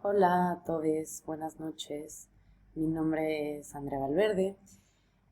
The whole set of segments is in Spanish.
Hola a todos, buenas noches. Mi nombre es Andrea Valverde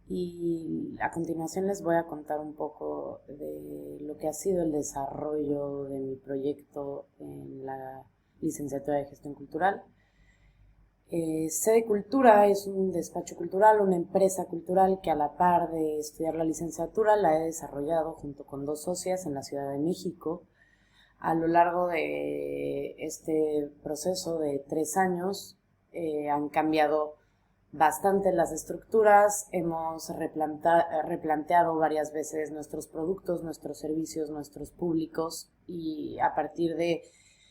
y a continuación les voy a contar un poco de lo que ha sido el desarrollo de mi proyecto en la licenciatura de Gestión Cultural. Sede Cultura es un despacho cultural, una empresa cultural que a la par de estudiar la licenciatura la he desarrollado junto con dos socias en la Ciudad de México. A lo largo de este proceso de 3 años han cambiado bastante las estructuras, hemos replanteado varias veces nuestros productos, nuestros servicios, nuestros públicos y a partir de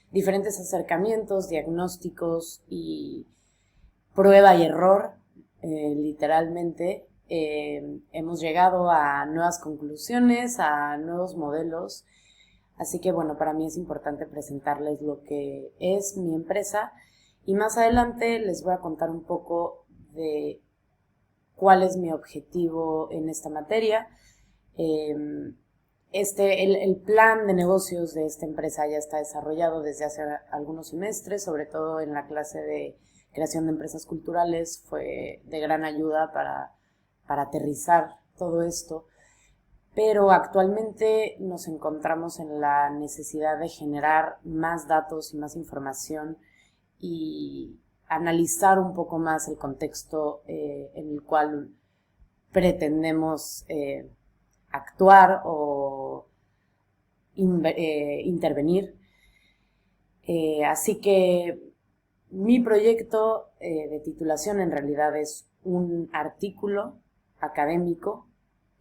diferentes acercamientos, diagnósticos y prueba y error, literalmente, hemos llegado a nuevas conclusiones, a nuevos modelos. Así que bueno, para mí es importante presentarles lo que es mi empresa y más adelante les voy a contar un poco de cuál es mi objetivo en esta materia. El plan de negocios de esta empresa ya está desarrollado desde hace algunos semestres, sobre todo en la clase de creación de empresas culturales, fue de gran ayuda para aterrizar todo esto. Pero actualmente nos encontramos en la necesidad de generar más datos y más información y analizar un poco más el contexto en el cual pretendemos actuar o intervenir. Así que mi proyecto de titulación en realidad es un artículo académico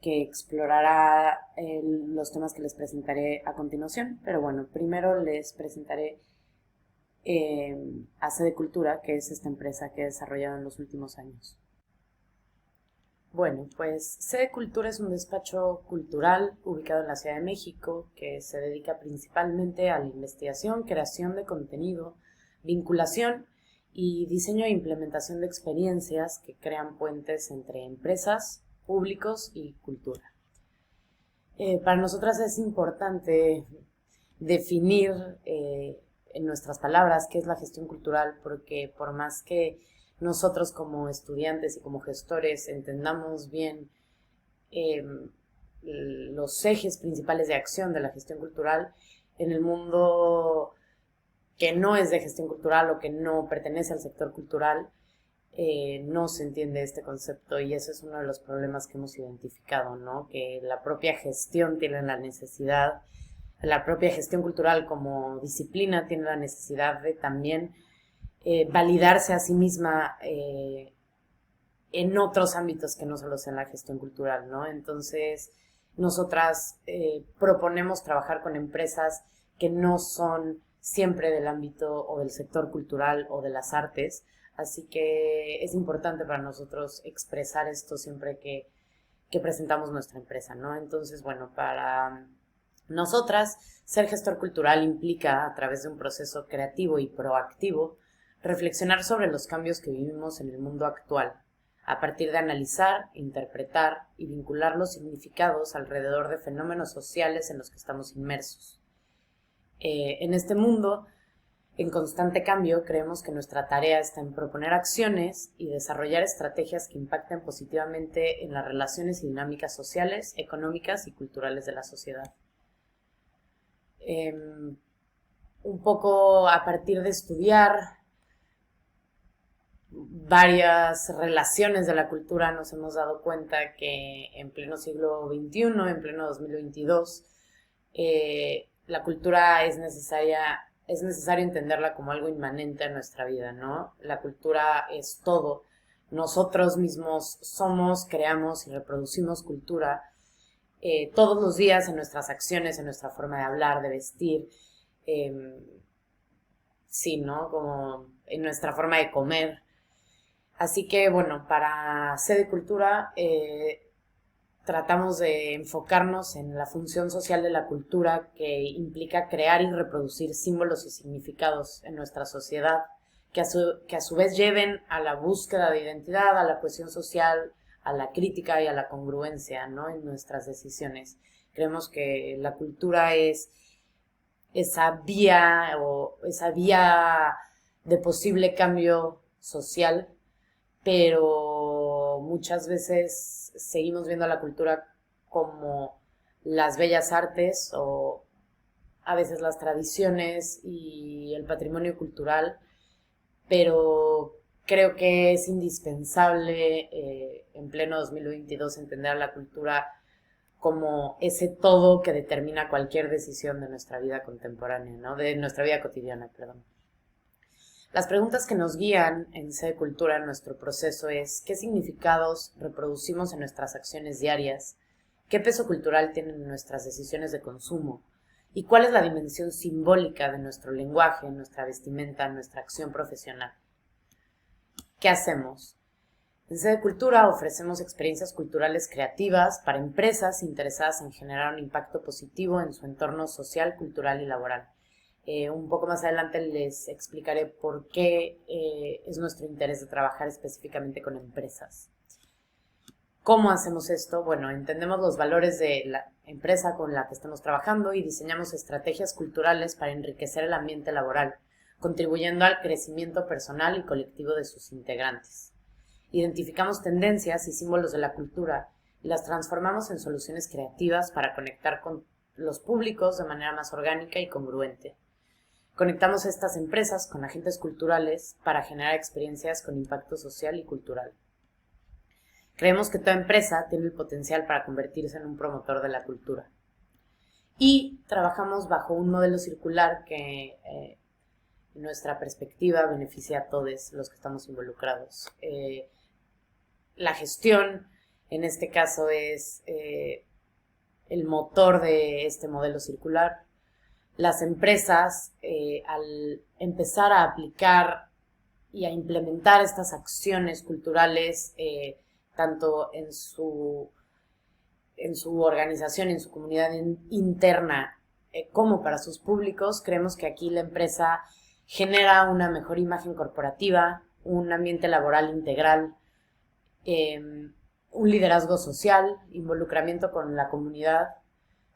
que explorará los temas que les presentaré a continuación. Pero bueno, primero les presentaré a Sede Cultura, que es esta empresa que he desarrollado en los últimos años. Bueno, pues Sede Cultura es un despacho cultural ubicado en la Ciudad de México que se dedica principalmente a la investigación, creación de contenido, vinculación y diseño e implementación de experiencias que crean puentes entre empresas, públicos y cultura. Para nosotras es importante definir en nuestras palabras qué es la gestión cultural, porque por más que nosotros como estudiantes y como gestores entendamos bien eh, los ejes principales de acción de la gestión cultural, en el mundo que no es de gestión cultural o que no pertenece al sector cultural, no se entiende este concepto y ese es uno de los problemas que hemos identificado, ¿no? Que la propia gestión tiene la necesidad, la propia gestión cultural como disciplina tiene la necesidad de también validarse a sí misma en otros ámbitos que no solo sea en la gestión cultural, ¿no? Entonces, nosotras proponemos trabajar con empresas que no son siempre del ámbito o del sector cultural o de las artes, así que es importante para nosotros expresar esto siempre que presentamos nuestra empresa, ¿no? Entonces, bueno, para nosotras, ser gestor cultural implica, a través de un proceso creativo y proactivo, reflexionar sobre los cambios que vivimos en el mundo actual, a partir de analizar, interpretar y vincular los significados alrededor de fenómenos sociales en los que estamos inmersos. En este mundo, en constante cambio, creemos que nuestra tarea está en proponer acciones y desarrollar estrategias que impacten positivamente en las relaciones y dinámicas sociales, económicas y culturales de la sociedad. Un poco a partir de estudiar varias relaciones de la cultura nos hemos dado cuenta que en pleno siglo XXI, en pleno 2022, la cultura es necesario entenderla como algo inmanente a nuestra vida, ¿no? La cultura es todo. Nosotros mismos somos, creamos y reproducimos cultura todos los días en nuestras acciones, en nuestra forma de hablar, de vestir, eh, sí, ¿no? Como en nuestra forma de comer. Así que, bueno, para Sede Cultura tratamos de enfocarnos en la función social de la cultura que implica crear y reproducir símbolos y significados en nuestra sociedad que a su vez lleven a la búsqueda de identidad, a la cohesión social, a la crítica y a la congruencia, ¿no? En nuestras decisiones. Creemos que la cultura es esa vía de posible cambio social, pero muchas veces seguimos viendo a la cultura como las bellas artes o a veces las tradiciones y el patrimonio cultural, pero creo que es indispensable en pleno 2022 entender a la cultura como ese todo que determina cualquier decisión de nuestra vida contemporánea, ¿no? De nuestra vida cotidiana, perdón. Las preguntas que nos guían en C de Cultura en nuestro proceso es ¿qué significados reproducimos en nuestras acciones diarias? ¿Qué peso cultural tienen nuestras decisiones de consumo? ¿Y cuál es la dimensión simbólica de nuestro lenguaje, nuestra vestimenta, nuestra acción profesional? ¿Qué hacemos? En C de Cultura ofrecemos experiencias culturales creativas para empresas interesadas en generar un impacto positivo en su entorno social, cultural y laboral. Un poco más adelante les explicaré por qué es nuestro interés de trabajar específicamente con empresas. ¿Cómo hacemos esto? Bueno, entendemos los valores de la empresa con la que estamos trabajando y diseñamos estrategias culturales para enriquecer el ambiente laboral, contribuyendo al crecimiento personal y colectivo de sus integrantes. Identificamos tendencias y símbolos de la cultura y las transformamos en soluciones creativas para conectar con los públicos de manera más orgánica y congruente. Conectamos a estas empresas con agentes culturales para generar experiencias con impacto social y cultural. Creemos que toda empresa tiene el potencial para convertirse en un promotor de la cultura. Y trabajamos bajo un modelo circular que, en nuestra perspectiva, beneficia a todos los que estamos involucrados. La gestión, en este caso, es el motor de este modelo circular. Las empresas, al empezar a aplicar y a implementar estas acciones culturales, tanto en su organización, en su comunidad interna, como para sus públicos, creemos que aquí la empresa genera una mejor imagen corporativa, un ambiente laboral integral, un liderazgo social, involucramiento con la comunidad,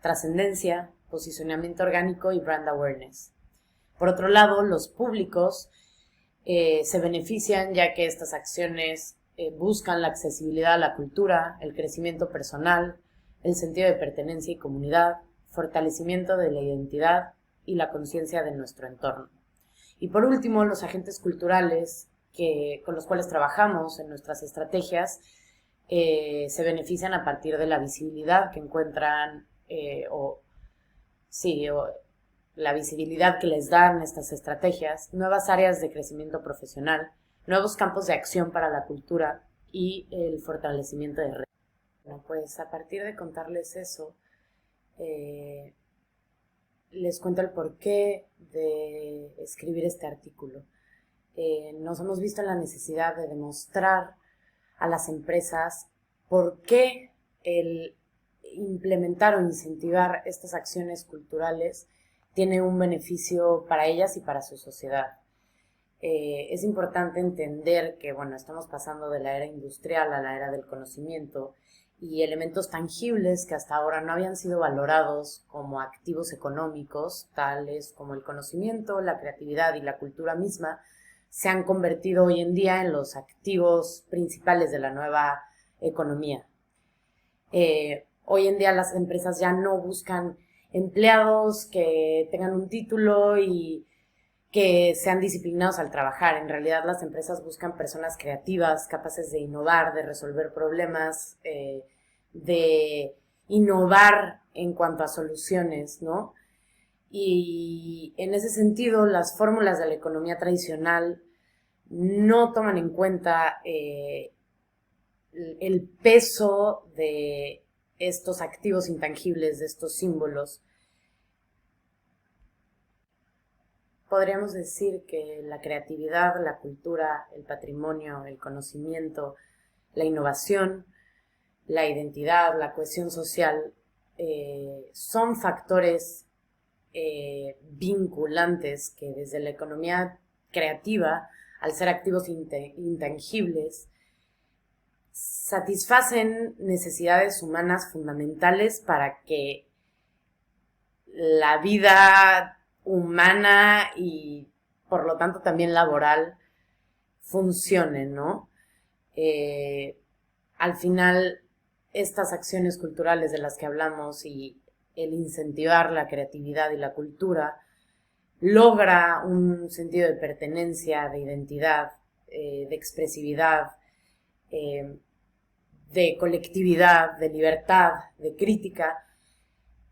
trascendencia, posicionamiento orgánico y brand awareness. Por otro lado, los públicos se benefician ya que estas acciones buscan la accesibilidad a la cultura, el crecimiento personal, el sentido de pertenencia y comunidad, fortalecimiento de la identidad y la conciencia de nuestro entorno. Y por último, los agentes culturales con los cuales trabajamos en nuestras estrategias se benefician a partir de la visibilidad que encuentran la visibilidad que les dan estas estrategias, nuevas áreas de crecimiento profesional, nuevos campos de acción para la cultura y el fortalecimiento de redes. Bueno, pues a partir de contarles eso, les cuento el porqué de escribir este artículo. Nos hemos visto en la necesidad de demostrar a las empresas por qué el implementar o incentivar estas acciones culturales tiene un beneficio para ellas y para su sociedad. Es importante entender que, bueno, estamos pasando de la era industrial a la era del conocimiento y elementos tangibles que hasta ahora no habían sido valorados como activos económicos, tales como el conocimiento, la creatividad y la cultura misma, se han convertido hoy en día en los activos principales de la nueva economía. Hoy en día las empresas ya no buscan empleados que tengan un título y que sean disciplinados al trabajar. En realidad las empresas buscan personas creativas, capaces de innovar, de resolver problemas, de innovar en cuanto a soluciones, ¿no? Y en ese sentido, las fórmulas de la economía tradicional no toman en cuenta el peso de estos activos intangibles, de estos símbolos. Podríamos decir que la creatividad, la cultura, el patrimonio, el conocimiento, la innovación, la identidad, la cohesión social, son factores vinculantes que desde la economía creativa, al ser activos intangibles, satisfacen necesidades humanas fundamentales para que la vida humana y por lo tanto también laboral, funcione, ¿no? Al final, estas acciones culturales de las que hablamos y el incentivar la creatividad y la cultura logra un sentido de pertenencia, de identidad, de expresividad, de colectividad, de libertad, de crítica,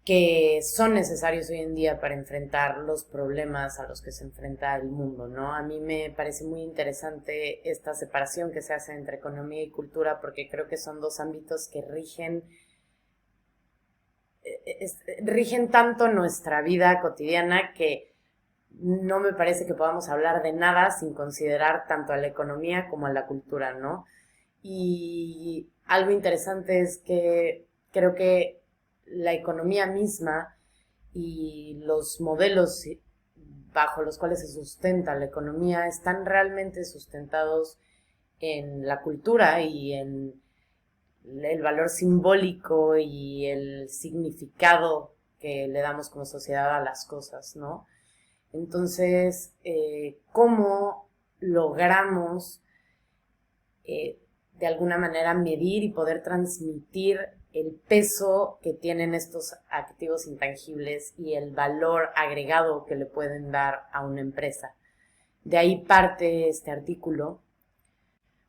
que son necesarios hoy en día para enfrentar los problemas a los que se enfrenta el mundo, ¿no? A mí me parece muy interesante esta separación que se hace entre economía y cultura, porque creo que son dos ámbitos que rigen tanto nuestra vida cotidiana que no me parece que podamos hablar de nada sin considerar tanto a la economía como a la cultura, ¿no? Y algo interesante es que creo que la economía misma y los modelos bajo los cuales se sustenta la economía están realmente sustentados en la cultura y en el valor simbólico y el significado que le damos como sociedad a las cosas, ¿no? Entonces, ¿cómo logramos de alguna manera medir y poder transmitir el peso que tienen estos activos intangibles y el valor agregado que le pueden dar a una empresa? De ahí parte este artículo.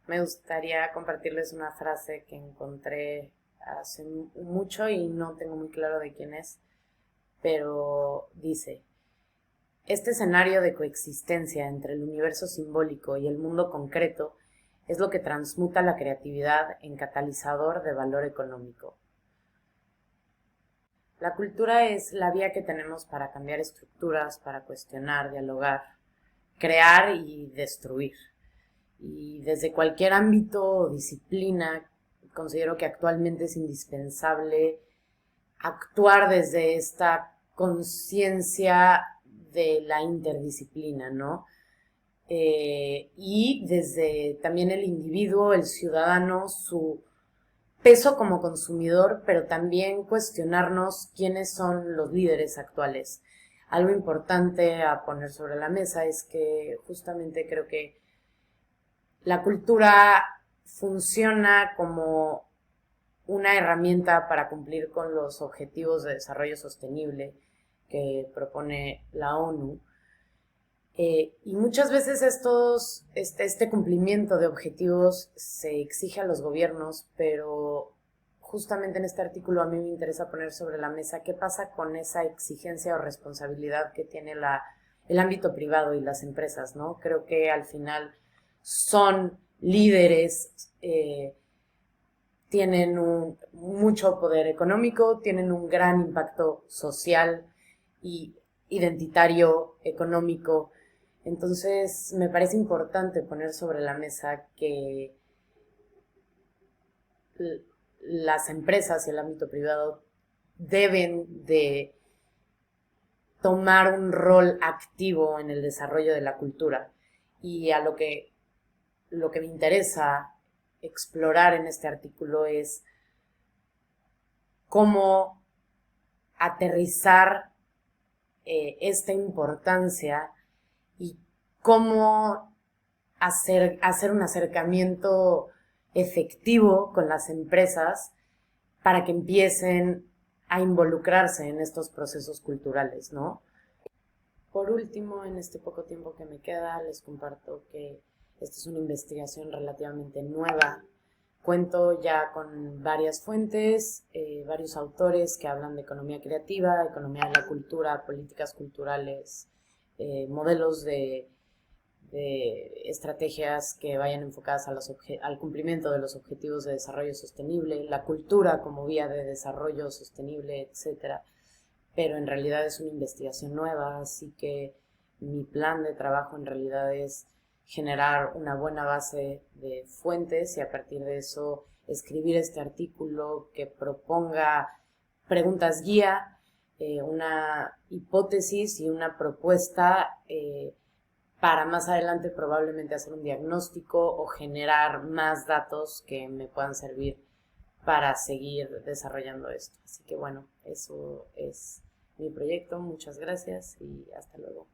Me gustaría compartirles una frase que encontré hace mucho y no tengo muy claro de quién es, pero dice: este escenario de coexistencia entre el universo simbólico y el mundo concreto es lo que transmuta la creatividad en catalizador de valor económico. La cultura es la vía que tenemos para cambiar estructuras, para cuestionar, dialogar, crear y destruir. Y desde cualquier ámbito o disciplina, considero que actualmente es indispensable actuar desde esta conciencia de la interdisciplina, ¿no? Y desde también el individuo, el ciudadano, su peso como consumidor, pero también cuestionarnos quiénes son los líderes actuales. Algo importante a poner sobre la mesa es que justamente creo que la cultura funciona como una herramienta para cumplir con los objetivos de desarrollo sostenible que propone la ONU. Y muchas veces este cumplimiento de objetivos se exige a los gobiernos, pero justamente en este artículo a mí me interesa poner sobre la mesa qué pasa con esa exigencia o responsabilidad que tiene el ámbito privado y las empresas, ¿no? Creo que al final son líderes, tienen mucho poder económico, tienen un gran impacto social y identitario, económico. Entonces, me parece importante poner sobre la mesa que las empresas y el ámbito privado deben de tomar un rol activo en el desarrollo de la cultura. Y a lo que me interesa explorar en este artículo es cómo aterrizar esta importancia y cómo hacer un acercamiento efectivo con las empresas para que empiecen a involucrarse en estos procesos culturales, ¿no? Por último, en este poco tiempo que me queda, les comparto que esta es una investigación relativamente nueva. Cuento ya con varias fuentes, varios autores que hablan de economía creativa, economía de la cultura, políticas culturales, modelos de estrategias que vayan enfocadas al cumplimiento de los objetivos de desarrollo sostenible, la cultura como vía de desarrollo sostenible, etcétera. Pero en realidad es una investigación nueva, así que mi plan de trabajo en realidad es generar una buena base de fuentes y a partir de eso escribir este artículo que proponga preguntas guía, una hipótesis y una propuesta para más adelante probablemente hacer un diagnóstico o generar más datos que me puedan servir para seguir desarrollando esto. Así que bueno, eso es mi proyecto. Muchas gracias y hasta luego.